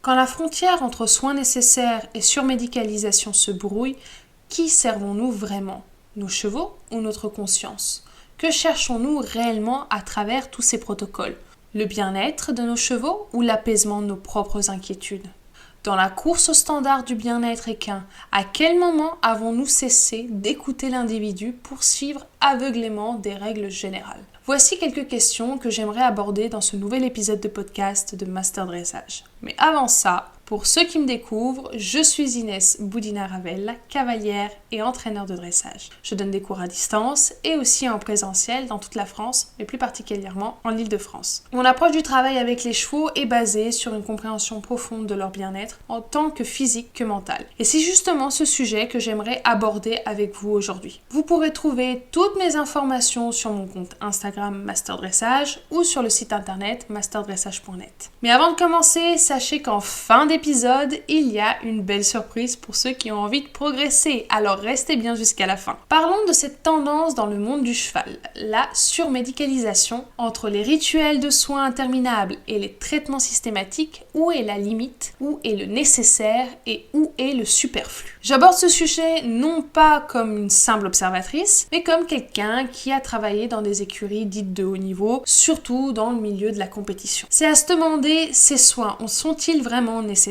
Quand la frontière entre soins nécessaires et surmédicalisation se brouille, qui servons-nous vraiment? Nos chevaux ou notre conscience? Que cherchons-nous réellement à travers tous ces protocoles? Le bien-être de nos chevaux ou l'apaisement de nos propres inquiétudes? Dans la course au standard du bien-être équin, à quel moment avons-nous cessé d'écouter l'individu pour suivre aveuglément des règles générales? Voici quelques questions que j'aimerais aborder dans ce nouvel épisode de podcast de Master Dressage. Mais avant ça, pour ceux qui me découvrent, je suis Inès Boudina-Ravel, cavalière et entraîneur de dressage. Je donne des cours à distance et aussi en présentiel dans toute la France, mais plus particulièrement en Île-de-France. Mon approche du travail avec les chevaux est basée sur une compréhension profonde de leur bien-être, en tant que physique que mental. Et c'est justement ce sujet que j'aimerais aborder avec vous aujourd'hui. Vous pourrez trouver toutes mes informations sur mon compte Instagram Master Dressage ou sur le site internet masterdressage.net. Mais avant de commencer, sachez qu'en fin d'épisode, il y a une belle surprise pour ceux qui ont envie de progresser, alors restez bien jusqu'à la fin. Parlons de cette tendance dans le monde du cheval, la surmédicalisation. Entre les rituels de soins interminables et les traitements systématiques, où est la limite, où est le nécessaire et où est le superflu? J'aborde ce sujet non pas comme une simple observatrice, mais comme quelqu'un qui a travaillé dans des écuries dites de haut niveau, surtout dans le milieu de la compétition. C'est à se demander, ces soins sont-ils vraiment nécessaires?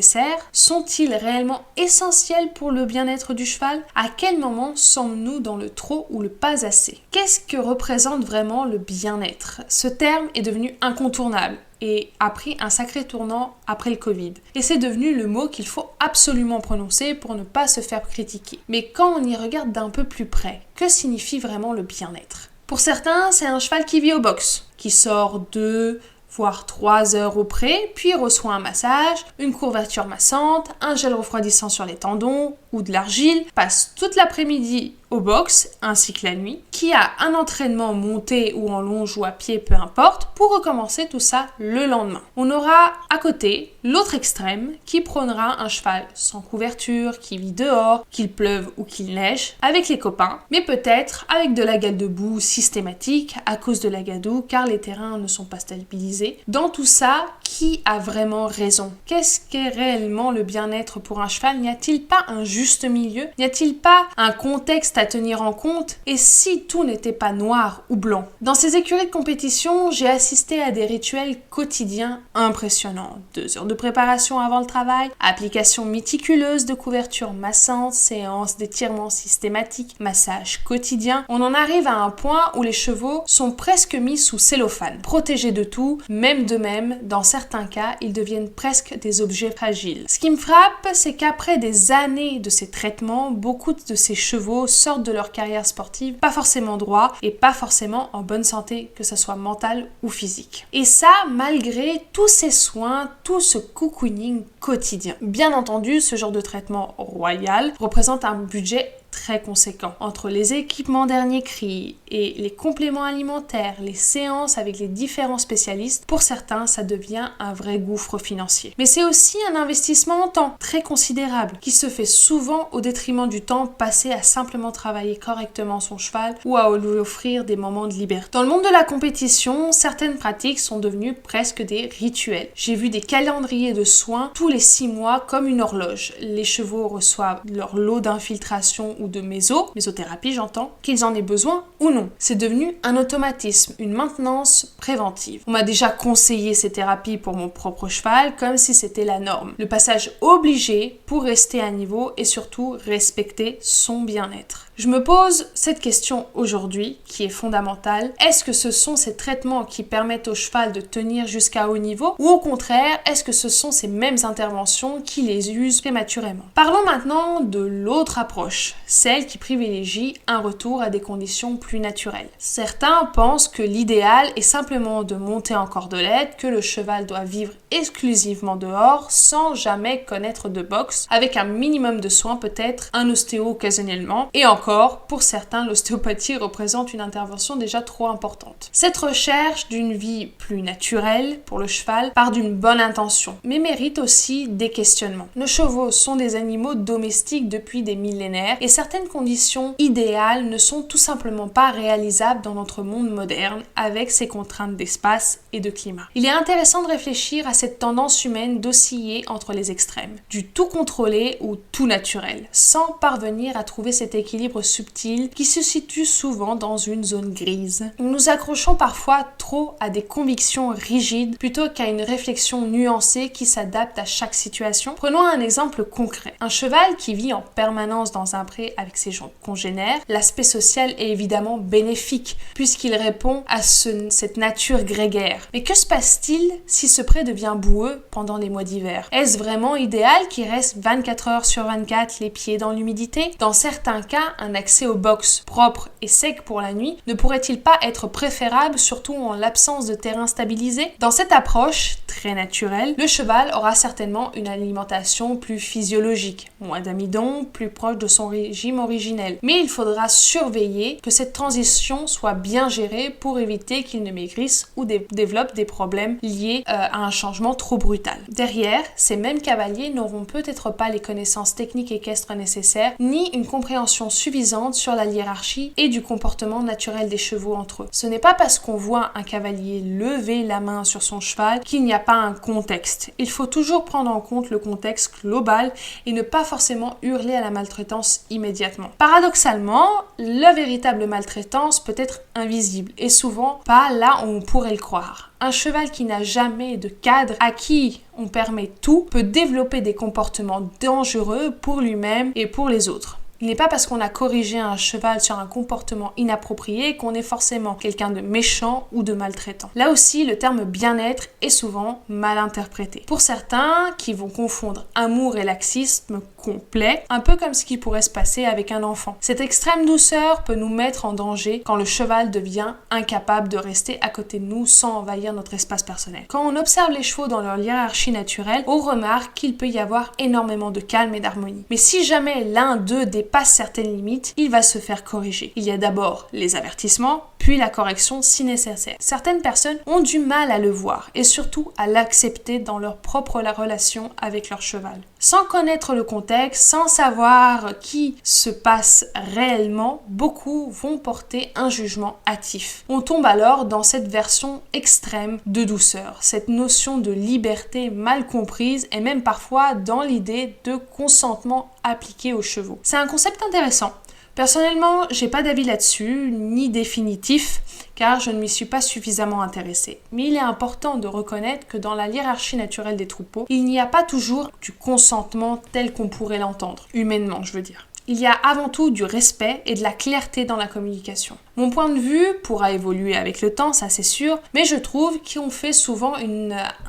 Sont-ils réellement essentiels pour le bien-être du cheval? À quel moment sommes-nous dans le trop ou le pas assez? Qu'est-ce que représente vraiment le bien-être? Ce terme est devenu incontournable et a pris un sacré tournant après le Covid. Et c'est devenu le mot qu'il faut absolument prononcer pour ne pas se faire critiquer. Mais quand on y regarde d'un peu plus près, que signifie vraiment le bien-être? Pour certains, c'est un cheval qui vit au box, qui sort 2 voire 3 heures au pré, puis reçoit un massage, une courbature massante, un gel refroidissant sur les tendons ou de l'argile, passe toute l'après-midi au box ainsi que la nuit, qui a un entraînement monté ou en longe ou à pied, peu importe, pour recommencer tout ça le lendemain. On aura à côté l'autre extrême qui prônera un cheval sans couverture, qui vit dehors, qu'il pleuve ou qu'il neige, avec les copains, mais peut-être avec de la gale de boue systématique à cause de la gadoue, car les terrains ne sont pas stabilisés. Dans tout ça, qui a vraiment raison? Qu'est-ce qu'est réellement le bien-être pour un cheval? N'y a-t-il pas un juste milieu? N'y a-t-il pas un contexte à tenir en compte? Et si tout n'était pas noir ou blanc? Dans ces écuries de compétition, j'ai assisté à des rituels quotidiens impressionnants. 2 heures de préparation avant le travail, application méticuleuse de couverture massante, séance d'étirement systématique, massage quotidien. On en arrive à un point où les chevaux sont presque mis sous cellophane, protégés de tout, même d'eux-mêmes. Dans certains cas, ils deviennent presque des objets fragiles. Ce qui me frappe, c'est qu'après des années de ces traitements, beaucoup de ces chevaux sortent de leur carrière sportive pas forcément droit et pas forcément en bonne santé, que ce soit mentale ou physique. Et ça, malgré tous ces soins, tout ce cocooning quotidien. Bien entendu, ce genre de traitement royal représente un budget très conséquent. Entre les équipements dernier cri et les compléments alimentaires, les séances avec les différents spécialistes, pour certains, ça devient un vrai gouffre financier. Mais c'est aussi un investissement en temps très considérable qui se fait souvent au détriment du temps passé à simplement travailler correctement son cheval ou à lui offrir des moments de liberté. Dans le monde de la compétition, certaines pratiques sont devenues presque des rituels. J'ai vu des calendriers de soins tous les 6 mois comme une horloge. Les chevaux reçoivent leur lot d'infiltration ou de mésothérapie j'entends, qu'ils en aient besoin ou non. C'est devenu un automatisme, une maintenance préventive. On m'a déjà conseillé ces thérapies pour mon propre cheval comme si c'était la norme. Le passage obligé pour rester à niveau et surtout respecter son bien-être. Je me pose cette question aujourd'hui qui est fondamentale. Est-ce que ce sont ces traitements qui permettent au cheval de tenir jusqu'à haut niveau ou au contraire, est-ce que ce sont ces mêmes interventions qui les usent prématurément? Parlons maintenant de l'autre approche, celle qui privilégie un retour à des conditions plus naturelles. Certains pensent que l'idéal est simplement de monter en cordelette, que le cheval doit vivre exclusivement dehors sans jamais connaître de boxe, avec un minimum de soins peut-être, un ostéo occasionnellement et encore encore, pour certains, l'ostéopathie représente une intervention déjà trop importante. Cette recherche d'une vie plus naturelle pour le cheval part d'une bonne intention, mais mérite aussi des questionnements. Nos chevaux sont des animaux domestiques depuis des millénaires et certaines conditions idéales ne sont tout simplement pas réalisables dans notre monde moderne avec ses contraintes d'espace et de climat. Il est intéressant de réfléchir à cette tendance humaine d'osciller entre les extrêmes, du tout contrôlé ou tout naturel, sans parvenir à trouver cet équilibre subtil qui se situe souvent dans une zone grise. Nous nous accrochons parfois trop à des convictions rigides plutôt qu'à une réflexion nuancée qui s'adapte à chaque situation. Prenons un exemple concret. Un cheval qui vit en permanence dans un pré avec ses congénères, l'aspect social est évidemment bénéfique puisqu'il répond à cette nature grégaire. Mais que se passe-t-il si ce pré devient boueux pendant les mois d'hiver? Est-ce vraiment idéal qu'il reste 24 heures sur 24 les pieds dans l'humidité? Dans certains cas, un accès au box propre et sec pour la nuit ne pourrait-il pas être préférable, surtout en l'absence de terrain stabilisé? Dans cette approche très naturelle, le cheval aura certainement une alimentation plus physiologique, moins d'amidon, plus proche de son régime originel. Mais il faudra surveiller que cette transition soit bien gérée pour éviter qu'il ne maigrisse ou développe des problèmes liés à un changement trop brutal. Derrière, ces mêmes cavaliers n'auront peut-être pas les connaissances techniques équestres nécessaires, ni une compréhension suffisante sur la hiérarchie et du comportement naturel des chevaux entre eux. Ce n'est pas parce qu'on voit un cavalier lever la main sur son cheval qu'il n'y a pas un contexte. Il faut toujours prendre en compte le contexte global et ne pas forcément hurler à la maltraitance immédiatement. Paradoxalement, la véritable maltraitance peut être invisible et souvent pas là où on pourrait le croire. Un cheval qui n'a jamais de cadre, à qui on permet tout, peut développer des comportements dangereux pour lui-même et pour les autres. Il n'est pas parce qu'on a corrigé un cheval sur un comportement inapproprié qu'on est forcément quelqu'un de méchant ou de maltraitant. Là aussi, le terme bien-être est souvent mal interprété. Pour certains qui vont confondre amour et laxisme complet, un peu comme ce qui pourrait se passer avec un enfant. Cette extrême douceur peut nous mettre en danger quand le cheval devient incapable de rester à côté de nous sans envahir notre espace personnel. Quand on observe les chevaux dans leur hiérarchie naturelle, on remarque qu'il peut y avoir énormément de calme et d'harmonie. Mais si jamais l'un d'eux dépasse certaines limites, il va se faire corriger. Il y a d'abord les avertissements, puis la correction si nécessaire. Certaines personnes ont du mal à le voir et surtout à l'accepter dans leur propre relation avec leur cheval. Sans connaître le contexte, sans savoir qui se passe réellement, beaucoup vont porter un jugement hâtif. On tombe alors dans cette version extrême de douceur, cette notion de liberté mal comprise et même parfois dans l'idée de consentement appliqué aux chevaux. C'est un concept intéressant. Personnellement, j'ai pas d'avis là-dessus, ni définitif, car je ne m'y suis pas suffisamment intéressée. Mais il est important de reconnaître que dans la hiérarchie naturelle des troupeaux, il n'y a pas toujours du consentement tel qu'on pourrait l'entendre, humainement je veux dire. Il y a avant tout du respect et de la clarté dans la communication. Mon point de vue pourra évoluer avec le temps, ça c'est sûr, mais je trouve qu'on fait souvent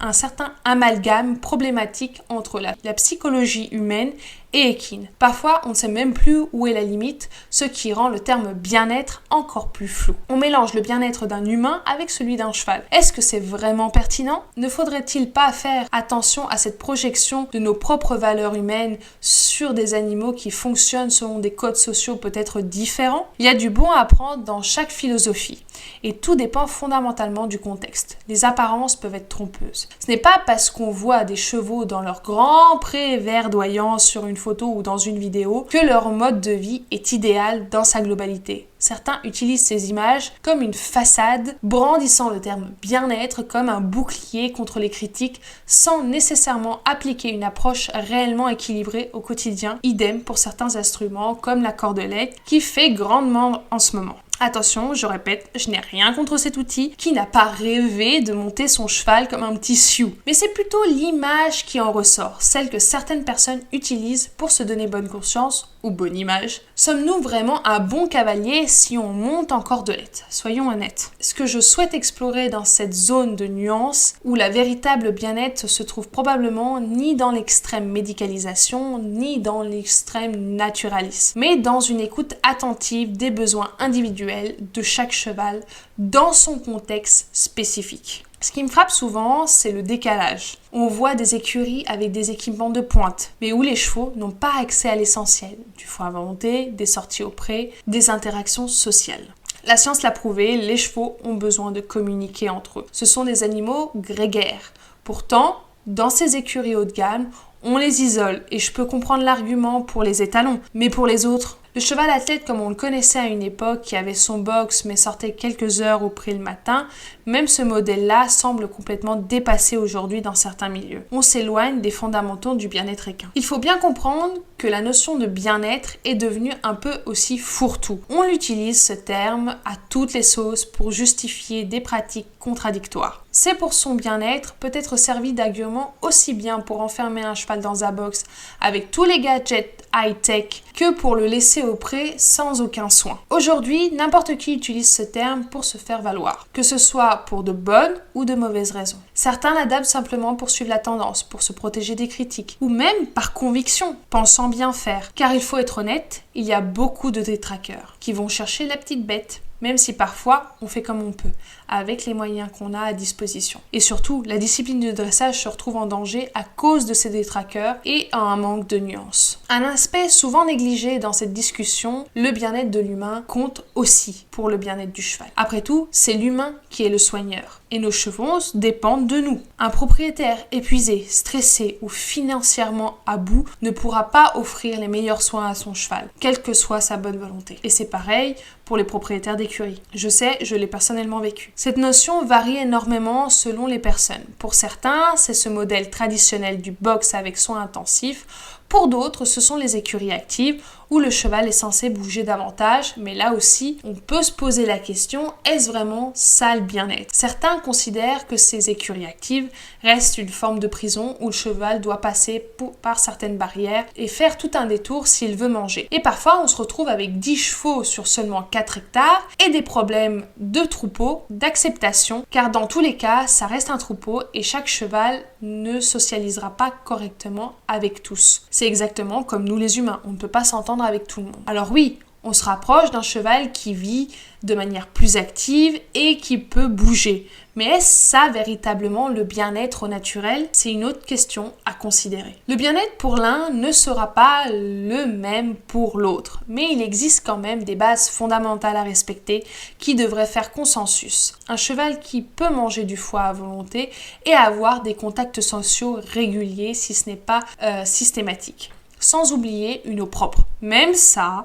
un certain amalgame problématique entre la psychologie humaine et équine. Parfois, on ne sait même plus où est la limite, ce qui rend le terme bien-être encore plus flou. On mélange le bien-être d'un humain avec celui d'un cheval. Est-ce que c'est vraiment pertinent? Ne faudrait-il pas faire attention à cette projection de nos propres valeurs humaines sur des animaux qui fonctionnent selon des codes sociaux peut-être différents? Il y a du bon à apprendre dans chaque philosophie, et tout dépend fondamentalement du contexte. Les apparences peuvent être trompeuses. Ce n'est pas parce qu'on voit des chevaux dans leur grand pré verdoyant sur une photo ou dans une vidéo que leur mode de vie est idéal dans sa globalité. Certains utilisent ces images comme une façade, brandissant le terme bien-être comme un bouclier contre les critiques sans nécessairement appliquer une approche réellement équilibrée au quotidien. Idem pour certains instruments comme la cordelette qui fait grandement en ce moment. Attention, je répète, je n'ai rien contre cet outil qui n'a pas rêvé de monter son cheval comme un petit sioux. Mais c'est plutôt l'image qui en ressort, celle que certaines personnes utilisent pour se donner bonne conscience ou bonne image. Sommes-nous vraiment un bon cavalier si on monte en cordelette? Soyons honnêtes. Ce que je souhaite explorer dans cette zone de nuance où la véritable bien-être se trouve probablement ni dans l'extrême médicalisation, ni dans l'extrême naturalisme, mais dans une écoute attentive des besoins individuels de chaque cheval dans son contexte spécifique. Ce qui me frappe souvent, c'est le décalage. On voit des écuries avec des équipements de pointe, mais où les chevaux n'ont pas accès à l'essentiel, du foin à volonté, des sorties au pré, des interactions sociales. La science l'a prouvé, les chevaux ont besoin de communiquer entre eux. Ce sont des animaux grégaires. Pourtant, dans ces écuries haut de gamme, on les isole et je peux comprendre l'argument pour les étalons, mais pour les autres, le cheval athlète comme on le connaissait à une époque, qui avait son box mais sortait quelques heures au pré le matin, même ce modèle-là semble complètement dépassé aujourd'hui dans certains milieux. On s'éloigne des fondamentaux du bien-être équin. Il faut bien comprendre que la notion de bien-être est devenue un peu aussi fourre-tout. On utilise ce terme à toutes les sauces pour justifier des pratiques contradictoires. C'est pour son bien-être peut être servi d'argument aussi bien pour enfermer un cheval dans un box avec tous les gadgets high-tech que pour le laisser au pré sans aucun soin. Aujourd'hui, n'importe qui utilise ce terme pour se faire valoir, que ce soit pour de bonnes ou de mauvaises raisons. Certains l'adaptent simplement pour suivre la tendance, pour se protéger des critiques, ou même par conviction, pensant bien faire. Car il faut être honnête, il y a beaucoup de détraqueurs qui vont chercher la petite bête, même si parfois on fait comme on peut, avec les moyens qu'on a à disposition. Et surtout, la discipline du dressage se retrouve en danger à cause de ces détraqueurs et à un manque de nuances. Un aspect souvent négligé dans cette discussion, le bien-être de l'humain compte aussi pour le bien-être du cheval. Après tout, c'est l'humain qui est le soigneur. Et nos chevaux dépendent de nous. Un propriétaire épuisé, stressé ou financièrement à bout ne pourra pas offrir les meilleurs soins à son cheval, quelle que soit sa bonne volonté. Et c'est pareil pour les propriétaires d'écuries. Je sais, je l'ai personnellement vécu. Cette notion varie énormément selon les personnes. Pour certains, c'est ce modèle traditionnel du box avec soins intensifs. Pour d'autres, ce sont les écuries actives où le cheval est censé bouger davantage, mais là aussi, on peut se poser la question, est-ce vraiment ça le bien-être? Certains considèrent que ces écuries actives restent une forme de prison où le cheval doit passer par certaines barrières et faire tout un détour s'il veut manger. Et parfois, on se retrouve avec 10 chevaux sur seulement 4 hectares et des problèmes de troupeau, d'acceptation, car dans tous les cas, ça reste un troupeau et chaque cheval ne socialisera pas correctement avec tous. C'est exactement comme nous les humains, on ne peut pas s'entendre avec tout le monde. Alors oui, on se rapproche d'un cheval qui vit de manière plus active et qui peut bouger. Mais est-ce ça véritablement le bien-être au naturel? C'est une autre question à considérer. Le bien-être pour l'un ne sera pas le même pour l'autre, mais il existe quand même des bases fondamentales à respecter qui devraient faire consensus. Un cheval qui peut manger du foie à volonté et avoir des contacts sociaux réguliers si ce n'est pas systématique. Sans oublier une eau propre. Même ça,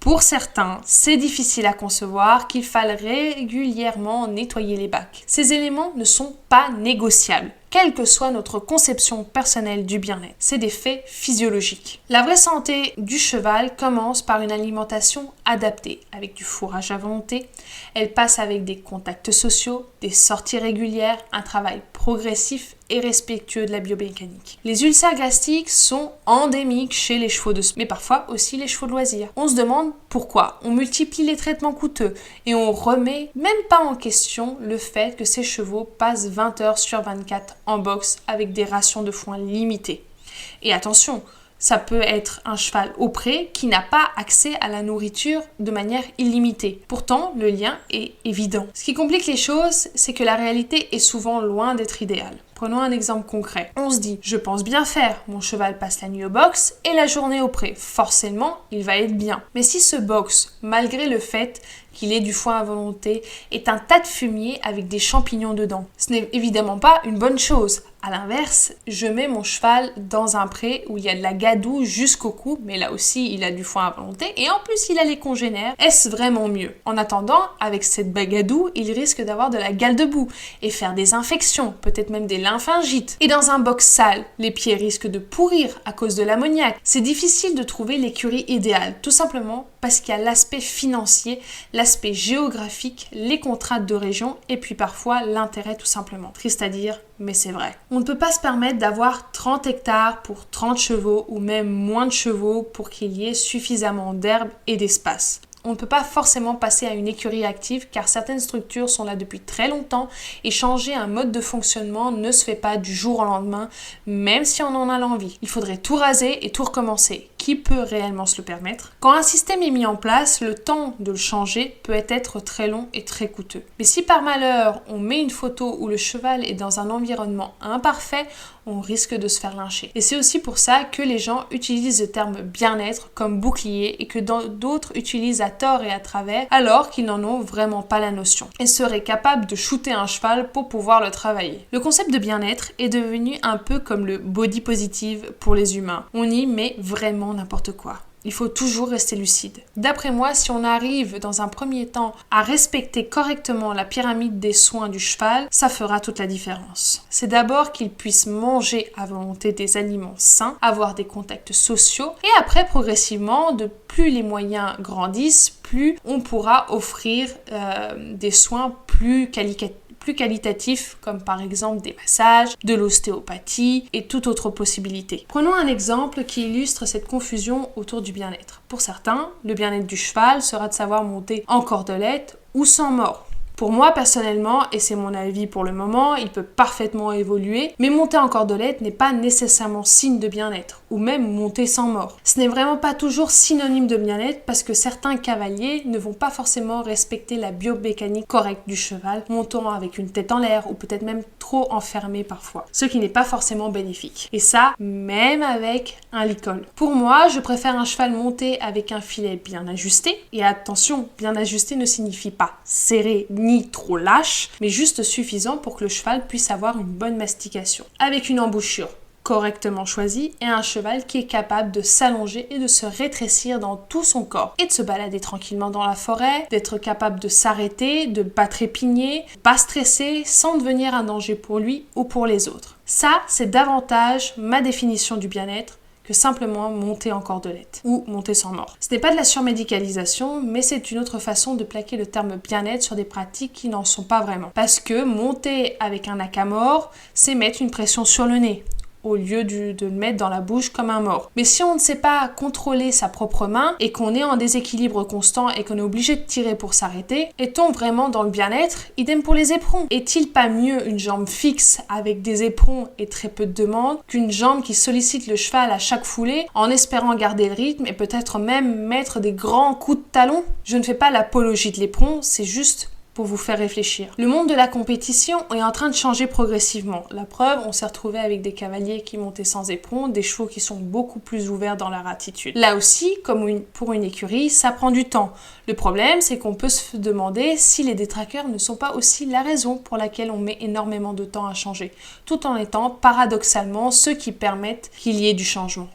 pour certains, c'est difficile à concevoir qu'il faille régulièrement nettoyer les bacs. Ces éléments ne sont pas négociables, quelle que soit notre conception personnelle du bien-être. C'est des faits physiologiques. La vraie santé du cheval commence par une alimentation adaptée, avec du fourrage à volonté. Elle passe avec des contacts sociaux, des sorties régulières, un travail progressif et respectueux de la biomécanique. Les ulcères gastriques sont endémiques chez les chevaux de sport, mais parfois aussi les chevaux de loisirs. On se demande pourquoi. On multiplie les traitements coûteux et on remet même pas en question le fait que ces chevaux passent 20 heures sur 24 en boxe avec des rations de foin limitées. Et attention, ça peut être un cheval au pré qui n'a pas accès à la nourriture de manière illimitée. Pourtant, le lien est évident. Ce qui complique les choses, c'est que la réalité est souvent loin d'être idéale. Prenons un exemple concret. On se dit, je pense bien faire, mon cheval passe la nuit au box et la journée au pré. Forcément, il va être bien. Mais si ce box, malgré le fait qu'il ait du foin à volonté, est un tas de fumier avec des champignons dedans, ce n'est évidemment pas une bonne chose. À l'inverse, je mets mon cheval dans un pré où il y a de la gadoue jusqu'au cou, mais là aussi il a du foin à volonté et en plus il a les congénères. Est-ce vraiment mieux? En attendant, avec cette gadoue, il risque d'avoir de la gale de boue et faire des infections, peut-être même des lymphingites. Et dans un box sale, les pieds risquent de pourrir à cause de l'ammoniac. C'est difficile de trouver l'écurie idéale, tout simplement parce qu'il y a l'aspect financier, l'aspect géographique, les contraintes de région et puis parfois l'intérêt tout simplement. Triste à dire, mais c'est vrai. On ne peut pas se permettre d'avoir 30 hectares pour 30 chevaux ou même moins de chevaux pour qu'il y ait suffisamment d'herbe et d'espace. On ne peut pas forcément passer à une écurie active car certaines structures sont là depuis très longtemps et changer un mode de fonctionnement ne se fait pas du jour au lendemain, même si on en a l'envie. Il faudrait tout raser et tout recommencer. Qui peut réellement se le permettre? Quand un système est mis en place, le temps de le changer peut être très long et très coûteux. Mais si par malheur on met une photo où le cheval est dans un environnement imparfait, on risque de se faire lyncher. Et c'est aussi pour ça que les gens utilisent le terme bien-être comme bouclier et que d'autres utilisent à tort et à travers alors qu'ils n'en ont vraiment pas la notion et seraient capables de shooter un cheval pour pouvoir le travailler. Le concept de bien-être est devenu un peu comme le body positive pour les humains. On y met vraiment n'importe quoi. Il faut toujours rester lucide. D'après moi, si on arrive dans un premier temps à respecter correctement la pyramide des soins du cheval, ça fera toute la différence. C'est d'abord qu'il puisse manger à volonté des aliments sains, avoir des contacts sociaux et après progressivement, de plus les moyens grandissent, plus on pourra offrir des soins plus qualitatifs comme par exemple des massages, de l'ostéopathie et toute autre possibilité. Prenons un exemple qui illustre cette confusion autour du bien-être. Pour certains, le bien-être du cheval sera de savoir monter en cordelette ou sans mors. Pour moi, personnellement, et c'est mon avis pour le moment, il peut parfaitement évoluer, mais monter en cordelette n'est pas nécessairement signe de bien-être, ou même monter sans mort. Ce n'est vraiment pas toujours synonyme de bien-être parce que certains cavaliers ne vont pas forcément respecter la biomécanique correcte du cheval, montant avec une tête en l'air ou peut-être même trop enfermé parfois, ce qui n'est pas forcément bénéfique. Et ça, même avec un licol. Pour moi, je préfère un cheval monté avec un filet bien ajusté, et attention, bien ajusté ne signifie pas serré ni trop lâche, mais juste suffisant pour que le cheval puisse avoir une bonne mastication. Avec une embouchure correctement choisie et un cheval qui est capable de s'allonger et de se rétrécir dans tout son corps et de se balader tranquillement dans la forêt, d'être capable de s'arrêter, de pas trépigner, pas stresser sans devenir un danger pour lui ou pour les autres. Ça, c'est davantage ma définition du bien-être que simplement monter en cordelette ou monter sans mort. Ce n'est pas de la surmédicalisation, mais c'est une autre façon de plaquer le terme bien-être sur des pratiques qui n'en sont pas vraiment. Parce que monter avec un acamor, c'est mettre une pression sur le nez, au lieu de le mettre dans la bouche comme un mort. Mais si on ne sait pas contrôler sa propre main et qu'on est en déséquilibre constant et qu'on est obligé de tirer pour s'arrêter, est-on vraiment dans le bien-être? Idem pour les éperons. Est-il pas mieux une jambe fixe avec des éperons et très peu de demandes qu'une jambe qui sollicite le cheval à chaque foulée en espérant garder le rythme et peut-être même mettre des grands coups de talon? Je ne fais pas l'apologie de l'éperon, c'est juste pour vous faire réfléchir. Le monde de la compétition est en train de changer progressivement. La preuve, on s'est retrouvé avec des cavaliers qui montaient sans éperon, des chevaux qui sont beaucoup plus ouverts dans leur attitude. Là aussi, comme pour une écurie, ça prend du temps. Le problème, c'est qu'on peut se demander si les détraqueurs ne sont pas aussi la raison pour laquelle on met énormément de temps à changer, tout en étant paradoxalement ceux qui permettent qu'il y ait du changement.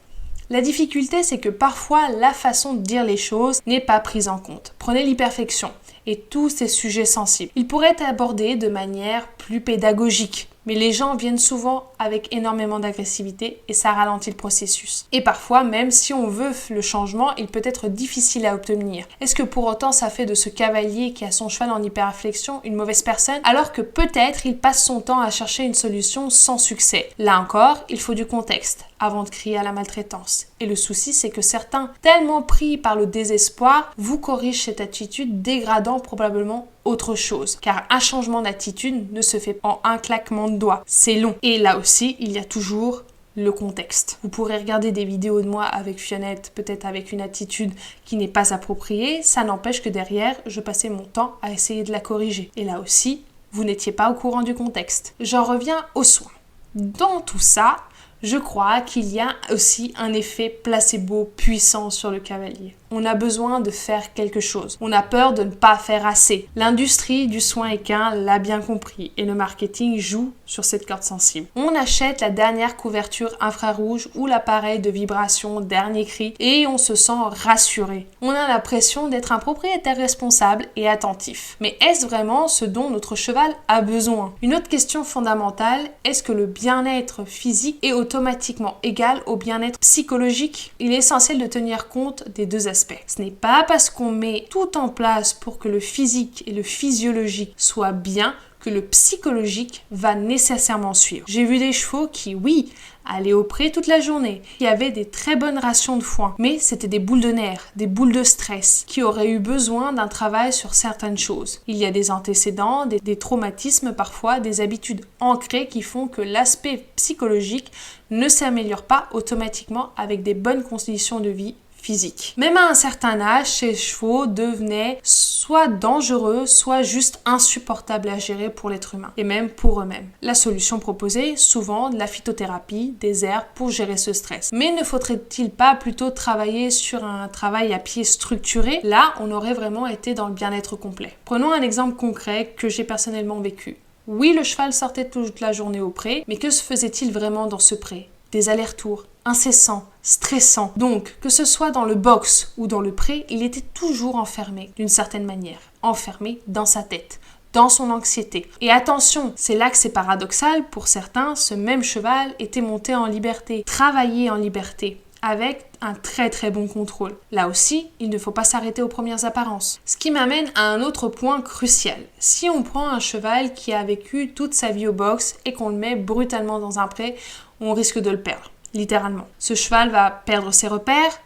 La difficulté, c'est que parfois, la façon de dire les choses n'est pas prise en compte. Prenez l'hyperfection et tous ces sujets sensibles. Ils pourraient être abordés de manière plus pédagogique, mais les gens viennent souvent avec énormément d'agressivité et ça ralentit le processus. Et parfois, même si on veut le changement, il peut être difficile à obtenir. Est-ce que pour autant ça fait de ce cavalier qui a son cheval en hyperréflexion une mauvaise personne, alors que peut-être il passe son temps à chercher une solution sans succès? Là encore, il faut du contexte avant de crier à la maltraitance. Et le souci, c'est que certains, tellement pris par le désespoir, vous corrigent cette attitude, dégradant probablement autre chose. Car un changement d'attitude ne se fait pas en un claquement de doigts. C'est long. Et là aussi, il y a toujours le contexte. Vous pourrez regarder des vidéos de moi avec Fionnette, peut-être avec une attitude qui n'est pas appropriée. Ça n'empêche que derrière, je passais mon temps à essayer de la corriger. Et là aussi, vous n'étiez pas au courant du contexte. J'en reviens aux soins. Dans tout ça, je crois qu'il y a aussi un effet placebo puissant sur le cavalier. On a besoin de faire quelque chose. On a peur de ne pas faire assez. L'industrie du soin équin l'a bien compris et le marketing joue sur cette corde sensible. On achète la dernière couverture infrarouge ou l'appareil de vibration dernier cri et on se sent rassuré. On a l'impression d'être un propriétaire responsable et attentif. Mais est-ce vraiment ce dont notre cheval a besoin? Une autre question fondamentale, est-ce que le bien-être physique est automatiquement égal au bien-être psychologique? Il est essentiel de tenir compte des deux aspects. Ce n'est pas parce qu'on met tout en place pour que le physique et le physiologique soient bien que le psychologique va nécessairement suivre. J'ai vu des chevaux qui, oui, allaient au pré toute la journée, qui avaient des très bonnes rations de foin, mais c'était des boules de nerfs, des boules de stress, qui auraient eu besoin d'un travail sur certaines choses. Il y a des antécédents, des traumatismes parfois, des habitudes ancrées qui font que l'aspect psychologique ne s'améliore pas automatiquement avec des bonnes conditions de vie physique. Même à un certain âge, ces chevaux devenaient soit dangereux, soit juste insupportables à gérer pour l'être humain, et même pour eux-mêmes. La solution proposée, souvent de la phytothérapie, des herbes pour gérer ce stress. Mais ne faudrait-il pas plutôt travailler sur un travail à pied structuré? Là, on aurait vraiment été dans le bien-être complet. Prenons un exemple concret que j'ai personnellement vécu. Oui, le cheval sortait toute la journée au pré, mais que se faisait-il vraiment dans ce pré? Des allers-retours incessants, stressants. Donc, que ce soit dans le box ou dans le pré, il était toujours enfermé, d'une certaine manière. Enfermé dans sa tête, dans son anxiété. Et attention, c'est là que c'est paradoxal, pour certains, ce même cheval était monté en liberté, travaillé en liberté, avec un très très bon contrôle. Là aussi, il ne faut pas s'arrêter aux premières apparences. Ce qui m'amène à un autre point crucial. Si on prend un cheval qui a vécu toute sa vie au box et qu'on le met brutalement dans un pré, on risque de le perdre, littéralement. Ce cheval va perdre ses repères,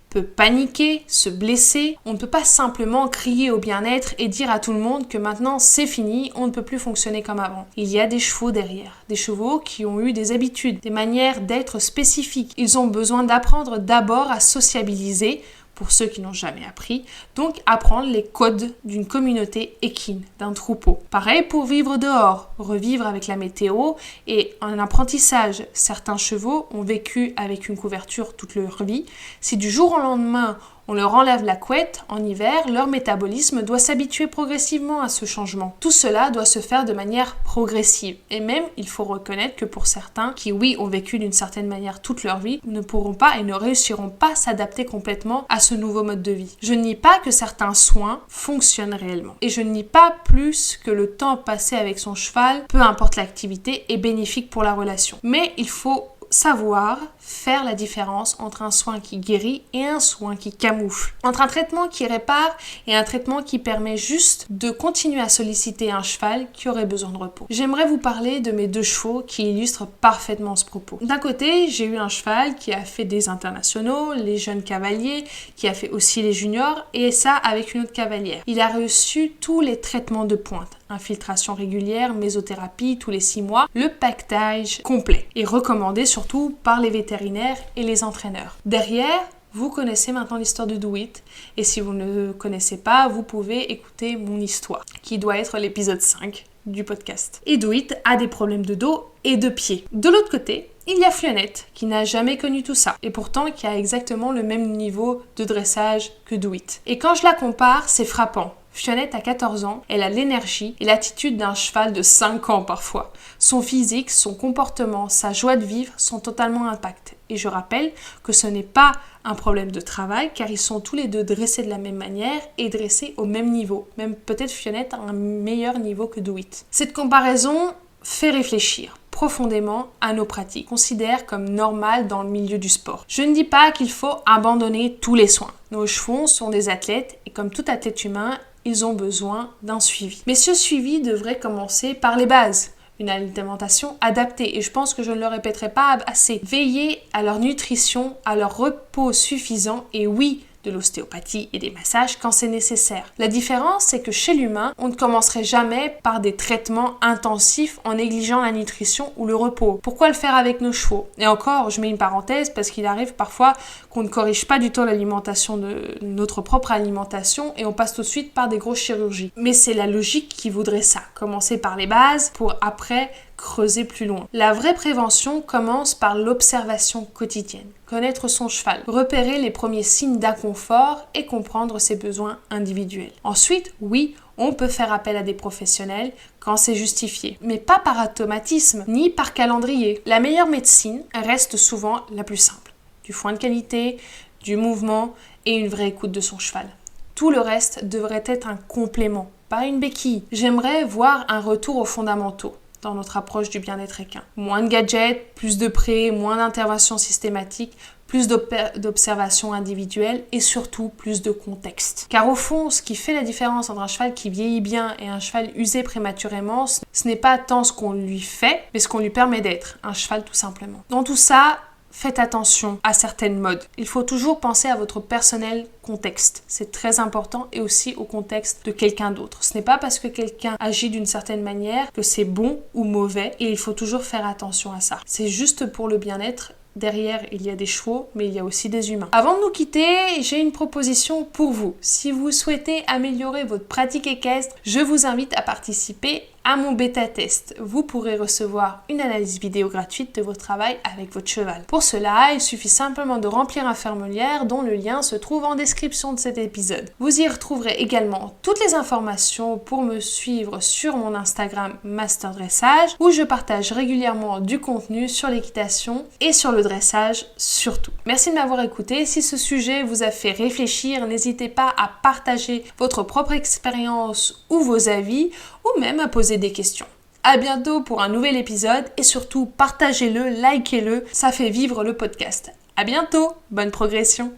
peut paniquer, se blesser. On ne peut pas simplement crier au bien-être et dire à tout le monde que maintenant c'est fini, on ne peut plus fonctionner comme avant. Il y a des chevaux derrière, des chevaux qui ont eu des habitudes, des manières d'être spécifiques. Ils ont besoin d'apprendre d'abord à sociabiliser, pour ceux qui n'ont jamais appris, donc apprendre les codes d'une communauté équine, d'un troupeau. Pareil pour vivre dehors, revivre avec la météo et un apprentissage. Certains chevaux ont vécu avec une couverture toute leur vie. Si du jour au lendemain, on leur enlève la couette en hiver, leur métabolisme doit s'habituer progressivement à ce changement. Tout cela doit se faire de manière progressive. Et même, il faut reconnaître que pour certains qui, oui, ont vécu d'une certaine manière toute leur vie, ne pourront pas et ne réussiront pas à s'adapter complètement à ce nouveau mode de vie. Je ne nie pas que certains soins fonctionnent réellement. Et je ne nie pas plus que le temps passé avec son cheval, peu importe l'activité, est bénéfique pour la relation. Mais il faut savoir faire la différence entre un soin qui guérit et un soin qui camoufle. Entre un traitement qui répare et un traitement qui permet juste de continuer à solliciter un cheval qui aurait besoin de repos. J'aimerais vous parler de mes deux chevaux qui illustrent parfaitement ce propos. D'un côté, j'ai eu un cheval qui a fait des internationaux, les jeunes cavaliers, qui a fait aussi les juniors, et ça avec une autre cavalière. Il a reçu tous les traitements de pointe. Infiltration régulière, mésothérapie tous les 6 mois, le pactage complet et recommandé surtout par les vétérinaires et les entraîneurs. Derrière, vous connaissez maintenant l'histoire de Do It et si vous ne connaissez pas, vous pouvez écouter mon histoire qui doit être l'épisode 5 du podcast. Et Do It a des problèmes de dos et de pieds. De l'autre côté, il y a Fionette qui n'a jamais connu tout ça et pourtant qui a exactement le même niveau de dressage que Do It. Et quand je la compare, c'est frappant. Fionette a 14 ans, elle a l'énergie et l'attitude d'un cheval de 5 ans parfois. Son physique, son comportement, sa joie de vivre sont totalement intacts. Et je rappelle que ce n'est pas un problème de travail car ils sont tous les deux dressés de la même manière et dressés au même niveau. Même peut-être Fionette a un meilleur niveau que Do It. Cette comparaison fait réfléchir profondément à nos pratiques, considère comme normales dans le milieu du sport. Je ne dis pas qu'il faut abandonner tous les soins. Nos chevaux sont des athlètes et comme tout athlète humain, ils ont besoin d'un suivi. Mais ce suivi devrait commencer par les bases. Une alimentation adaptée. Et je pense que je ne le répéterai pas assez. Veiller à leur nutrition, à leur repos suffisant et oui, de l'ostéopathie et des massages quand c'est nécessaire. La différence, c'est que chez l'humain, on ne commencerait jamais par des traitements intensifs en négligeant la nutrition ou le repos. Pourquoi le faire avec nos chevaux? Et encore, je mets une parenthèse parce qu'il arrive parfois qu'on ne corrige pas du tout l'alimentation de notre propre alimentation et on passe tout de suite par des grosses chirurgies. Mais c'est la logique qui voudrait ça. Commencer par les bases pour après creuser plus loin. La vraie prévention commence par l'observation quotidienne. Connaître son cheval, repérer les premiers signes d'inconfort et comprendre ses besoins individuels. Ensuite, oui, on peut faire appel à des professionnels quand c'est justifié, mais pas par automatisme ni par calendrier. La meilleure médecine reste souvent la plus simple. Du foin de qualité, du mouvement et une vraie écoute de son cheval. Tout le reste devrait être un complément, pas une béquille. J'aimerais voir un retour aux fondamentaux. dans notre approche du bien-être équin. Moins de gadgets, plus de prêts, moins d'interventions systématiques, plus d'observations individuelles et surtout plus de contexte. Car au fond, ce qui fait la différence entre un cheval qui vieillit bien et un cheval usé prématurément, ce n'est pas tant ce qu'on lui fait, mais ce qu'on lui permet d'être, un cheval tout simplement. Dans tout ça, faites attention à certaines modes. Il faut toujours penser à votre personnel contexte. C'est très important et aussi au contexte de quelqu'un d'autre. Ce n'est pas parce que quelqu'un agit d'une certaine manière que c'est bon ou mauvais et il faut toujours faire attention à ça. C'est juste pour le bien-être. Derrière, il y a des chevaux, mais il y a aussi des humains. Avant de nous quitter, j'ai une proposition pour vous. Si vous souhaitez améliorer votre pratique équestre, je vous invite à participer à mon bêta test. Vous pourrez recevoir une analyse vidéo gratuite de votre travail avec votre cheval. Pour cela, il suffit simplement de remplir un formulaire dont le lien se trouve en description de cet épisode. Vous y retrouverez également toutes les informations pour me suivre sur mon Instagram Master Dressage où je partage régulièrement du contenu sur l'équitation et sur le dressage surtout. Merci de m'avoir écouté. Si ce sujet vous a fait réfléchir, n'hésitez pas à partager votre propre expérience ou vos avis ou même à poser des questions. À bientôt pour un nouvel épisode et surtout partagez-le, likez-le, ça fait vivre le podcast. À bientôt, bonne progression.